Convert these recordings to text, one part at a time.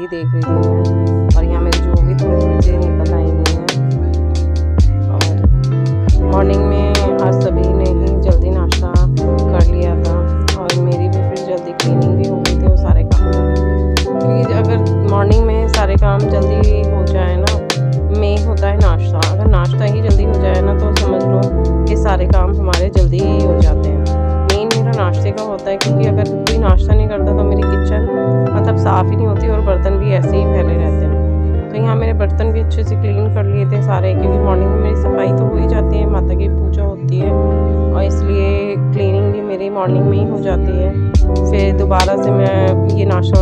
वही देख रही थी मैं। और यहाँ मेरी जो भी थोड़ी थोड़ी चीज़ें निकल आई हुई हैं। और मॉर्निंग में आज सभी ने ही जल्दी नाश्ता कर लिया था और मेरी भी फिर जल्दी क्लीनिंग भी हो गई थी और सारे काम। क्योंकि अगर मॉर्निंग में सारे काम जल्दी हो जाए ना, में होता है नाश्ता, अगर नाश्ता ही जल्दी हो जाए ना तो समझ लो कि सारे काम हमारे जल्दी ही हो जाते हैं। मेन मेरा नाश्ते का होता है, क्योंकि अगर कोई नाश्ता नहीं करता तो मेरी किचन मतलब साफ़ ही नहीं होती और बर्तन भी ऐसे ही फैले रहते हैं। तो यहाँ मेरे बर्तन भी अच्छे से क्लीन कर लिए थे सारे, क्योंकि मॉर्निंग में मेरी सफाई तो हो ही जाती है, माता की पूजा होती है और इसलिए क्लीनिंग भी मेरी मॉर्निंग में ही हो जाती है। फिर दोबारा से मैं ये नाश्ता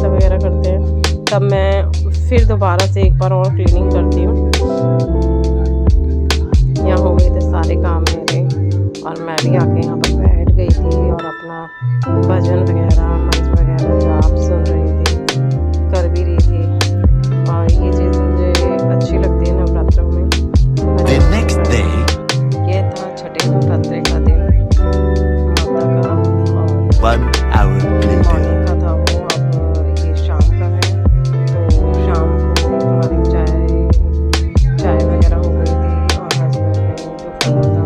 वगैरह करते हैं, तब मैं फिर दोबारा से एक बार और क्लीनिंग करती हूँ। यहाँ हो गए थे सारे काम मेरे और मैं भी आके यहाँ पर बैठ गई थी और अपना भजन वगैरह मंत्र वगैरह जाप सुन रही थी, कर भी रही थी। और ये चीज़ मुझे अच्छी लगती है नवरात्रों में। ये था छठे नवरात्रे का दिन माता का, और मॉर्निंग का था वो, अब ये शाम का है। तो शाम को हमारी चाय वगैरह हो गई थी और हस्बैंड ने जो खाना था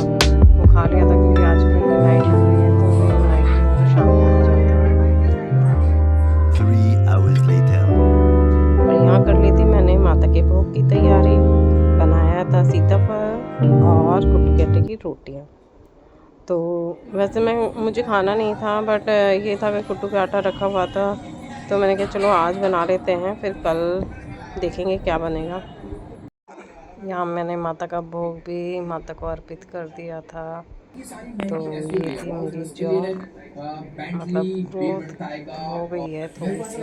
वो खा लिया था, क्योंकि आज कल की नाइट हो रही है तो मैं नाइट में शाम को हो जाता है। 3 hours later. और यहाँ कर ली थी मैंने माता के भोग की तैयारी। बनाया था सीताफल और कुट्टू के आटे की रोटियाँ। तो वैसे मुझे खाना नहीं था, बट ये था कि कुट्टू का आटा रखा हुआ था तो मैंने कहा चलो आज बना लेते हैं, फिर कल देखेंगे क्या बनेगा। यहाँ मैंने माता का भोग भी माता को अर्पित कर दिया था। तो ये थी मेरी जो मतलब ग्रोथ हो गई है थोड़ी सी।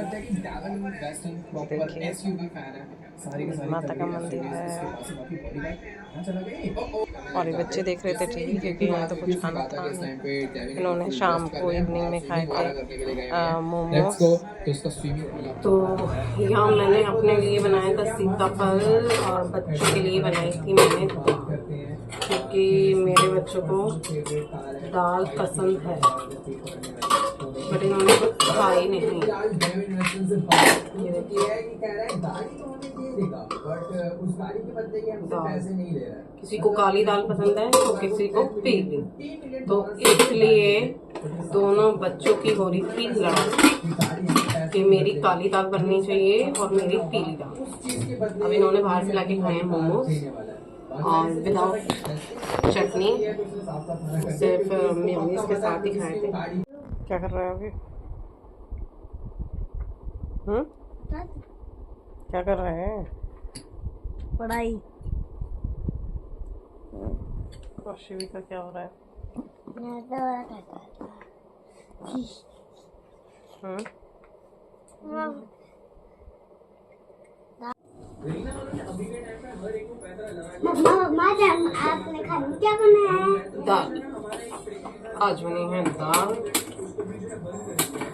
देखिए माता का मंदिर है और ये बच्चे देख रहे थे टीवी, क्योंकि इन्हें तो कुछ खाना था नहीं। इन्होंने शाम को इवनिंग में खाए थे मोमोज। तो यहाँ मैंने अपने लिए बनाया था सीताफल और बच्चों के लिए बनाई थी मैंने, क्योंकि मेरे बच्चों को दाल पसंद है बट इन्होंने कुछ खाई नहीं। किसी को काली दाल पसंद है तो किसी को पीली, तो इसलिए दोनों बच्चों की हो रही थी लड़ाई कि मेरी काली दाल बननी चाहिए और मेरी पीली दाल। अब इन्होंने बाहर से लाके खाए हैं मोमोज और विदाउट चटनी, सिर्फ मेयोनीज के साथ ही खाए थे। क्या कर रहे हो अभी? क्या कर रहे हैं? पढ़ाई। और शिवी का क्या हो रहा है? आपने खाना क्या बनाया है? दाल। आज बनी है दाल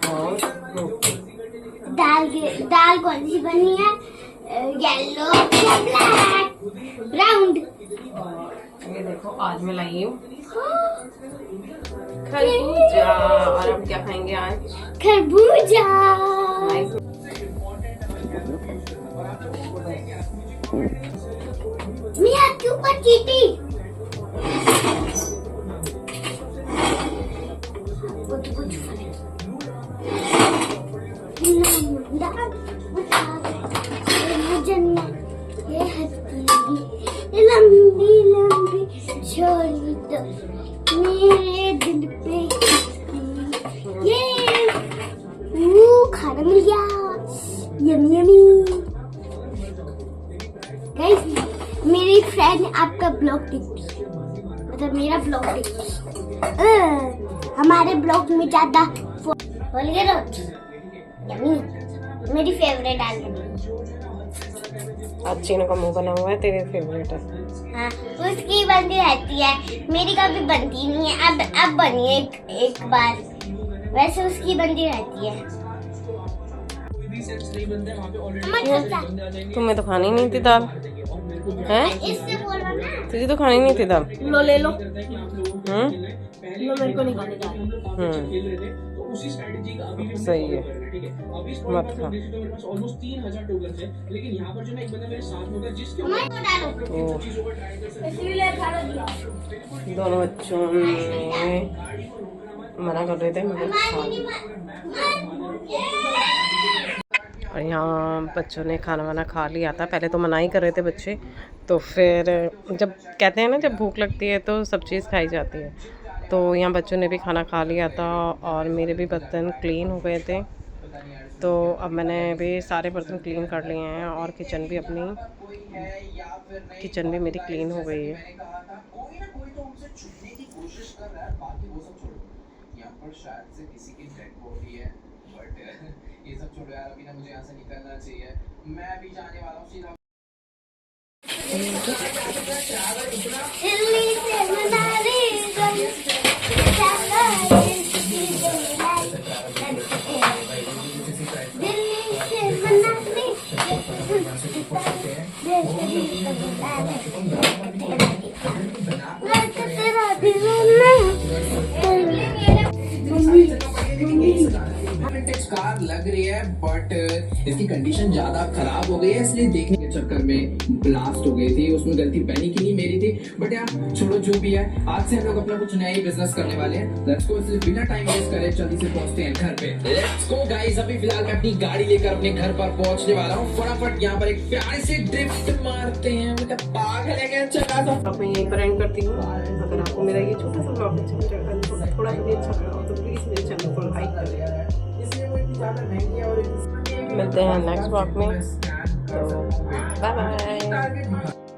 और रोटी। दाल कौन सी बनी है? येलो या ब्लैक? राउंड। ये देखो आज मैं लाई हूँ खरबूजा। और हम क्या खाएंगे आज? खरबूजा। मिया के ऊपर चींटी। लंबी लंबी छोड़ी तो मेरे दिल पे ये खाना मिल गया। Yummy yummy. गाइस मेरी फ्रेंड आपका ब्लॉग देखती है, मतलब मेरा ब्लॉग देखती है। हमारे ब्लॉग में ज्यादा बोलिए रोटी यमी मेरी फेवरेट आलू। अच्छी का मुंह बना हुआ है, तेरे फेवरेट है। हाँ उसकी बनती रहती है, मेरी कभी बनती नहीं है। अब बनी एक बार, वैसे उसकी बनती रहती है। तुम्हें तो खानी नहीं थी दाल है? इससे बोलो ना। तुझे तो खानी नहीं थी दाल। लो ले लो। लो मेरे को नहीं खानी दाल। सही है। ठीक है। अभी इस मत पॉइंट खा। पर देखिए तो मेरे पास ऑलमोस्ट 3000 टोकन्स है, लेकिन यहाँ पर जो ना एक बंदा मेरे साथ में होता है जिसके मैं तो डालो ऊपर 300 चीजों पर ट्राई कर सकते हो। इसलिए खा दिया दोनों बच्चों ने मना कर रहे थे मगर खा लिया। और यहाँ बच्चों ने खाना वाना खा लिया था। पहले तो मना ही कर रहे थे बच्चे, तो फिर जब कहते हैं ना जब भूख लगती है तो सब चीज़ खाई जाती है, तो यहाँ बच्चों ने भी खाना खा लिया था और मेरे भी बर्तन क्लीन हो गए थे। तो अब मैंने भी सारे बर्तन क्लीन कर लिए हैं और किचन भी मेरी क्लीन हो गई है। यहाँ पर शायद से किसी की डेड बॉडी है, बट ये सब छोड़ो यार, अभी ना मुझे यहाँ से निकलना चाहिए। मैं अभी जाने वाला हूँ सीधा। दिल्ली से मनाली गई दिल्ली से मनाली तेरा दीवाना कार लग रही है, बट इसकी कंडीशन ज्यादा खराब हो गई है, इसलिए देखने के चक्कर में ब्लास्ट हो गई थी। उसमें गलती पैनी की नहीं मेरी थी, बट यार छोड़ो जो भी है। आज से हम लोग अपना कुछ नया ही बिजनेस करने वाले हैं। लेट्स गो, इसलिए बिना टाइम वेस्ट करे जल्दी से पहुंचते हैं घर पे। लेट्स गो गाइस, अभी फिलहाल मैं अपनी गाड़ी लेकर अपने घर पर पहुंचने वाला हूँ। फटाफट यहाँ पर एक प्यारी सी ड्रिफ्ट मारते हैं। मतलब पागल है क्या, चला था। अब मैं यहीं पर एंड करती हूँ। अगर आपको मेरा ये छोटा सा ब्लॉग अच्छा लगा, थोड़ा सा भी अच्छा लगा तो प्लीज़ मेरे चैनल को लाइक करें। मिलते हैं नेक्स्ट ब्लॉग में, तो बाय बाय।